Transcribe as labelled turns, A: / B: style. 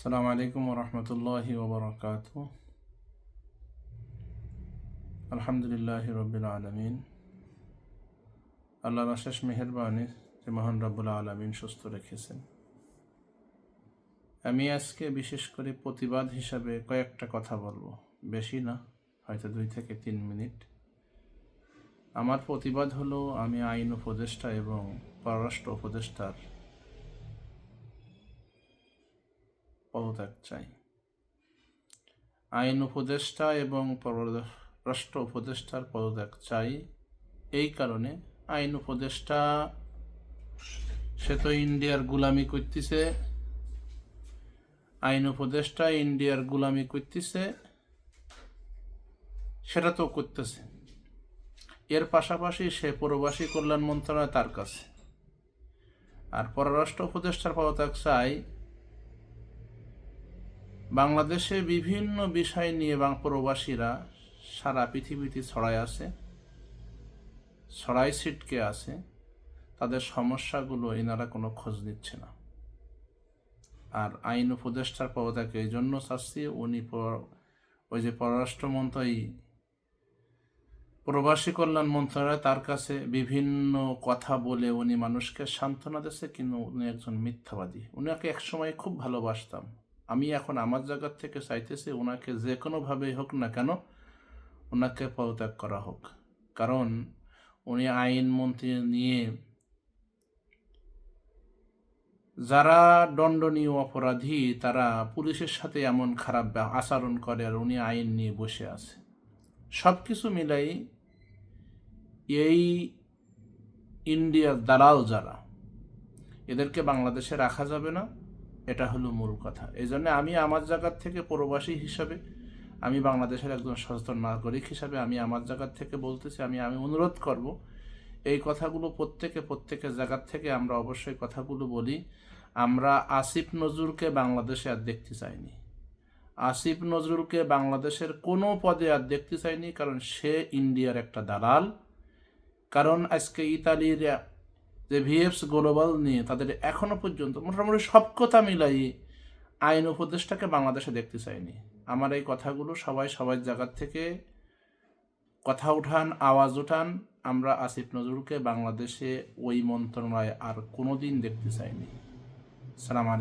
A: আসসালামু আলাইকুম ওরহমতুল্লাহি ওবরাকাতুহু। আলহামদুলিল্লাহি রব্বিল আলামিন। আল্লাহর অশেষ মেহেরবানি যে মহান রব্বুল আলামিন সুস্থ রেখেছেন। আমি আজকে বিশেষ করে প্রতিবাদ হিসাবে কয়েকটা কথা বলবো, বেশি না, হয়তো 2 থেকে 3 মিনিট। আমার প্রতিবাদ হলো, আমি আইন উপদেষ্টা এবং পররাষ্ট্র উপদেষ্টার পদত্যাগ চাই। আইন উপদেষ্টা এবং পররাষ্ট্র উপদেষ্টার পদত্যাগ চাই এই কারণে, আইন উপদেষ্টা সে তো ইন্ডিয়ার গুলামি করতেছে, আইন উপদেষ্টা ইন্ডিয়ার গুলামি করতেছে, সেটা তো করতেছে। এর পাশাপাশি সে প্রবাসী কল্যাণ মন্ত্রণালয় তার কাছে। আর পররাষ্ট্র উপদেষ্টার পদত্যাগ চাই, বাংলাদেশে বিভিন্ন বিষয় নিয়ে প্রবাসীরা সারা পৃথিবীতে ছড়াই ছিটকে আছে, তাদের সমস্যাগুলো এনারা কোনো খোঁজ নিচ্ছে না। আর আইন উপদেষ্টার পদত্যাগ এই জন্য চাচ্ছি, উনি ওই যে পররাষ্ট্রমন্ত্রী প্রবাসী কল্যাণ মন্ত্রণালয় তার কাছে বিভিন্ন কথা বলে উনি মানুষকে সান্ত্বনা দিচ্ছে, কিন্তু উনি একজন মিথ্যাবাদী। উনাকে একসময় খুব ভালোবাসতাম। আমি এখন আমার জায়গার থেকে চাইতেছি ওনাকে যে কোনোভাবেই হোক না কেন, ওনাকে পদত্যাগ করা হোক। কারণ উনি আইনমন্ত্রী নিয়ে যারা দণ্ডনীয় অপরাধী, তারা পুলিশের সাথে এমন খারাপ আচরণ করে, আর উনি আইন নিয়ে বসে আছে। সব কিছু মিলাই এই ইন্ডিয়ার দালাল যারা, এদেরকে বাংলাদেশে রাখা যাবে না, এটা হলো মূল কথা। এই জন্য আমি আমার জায়গার থেকে প্রবাসী হিসাবে, আমি বাংলাদেশের একজন সচেতন নাগরিক হিসাবে আমি আমার জায়গার থেকে বলতেছি, আমি অনুরোধ করব এই কথাগুলো প্রত্যেকের জায়গার থেকে আমরা অবশ্যই কথাগুলো বলি। আমরা আসিফ নজরুলকে বাংলাদেশে আর দেখতে চাইনি। আসিফ নজরুলকে বাংলাদেশের কোনো পদে আর দেখতে চাইনি, কারণ সে ইন্ডিয়ার একটা দালাল। কারণ আজকে ইতালির যে ভিএফস গ্লোবাল নিয়ে তাদের এখনো পর্যন্ত মোটামুটি সব কথা মিলাই আইন উপদেষ্টাকে বাংলাদেশে দেখতে চাইনি। আমার এই কথাগুলো সবার জায়গার থেকে কথা উঠান, আওয়াজ উঠান। আমরা আসিফ নজরুলকে বাংলাদেশে ওই মন্ত্রণালয়ে আর কোনোদিন দেখতে চাইনি। সালাম আলাইকুম।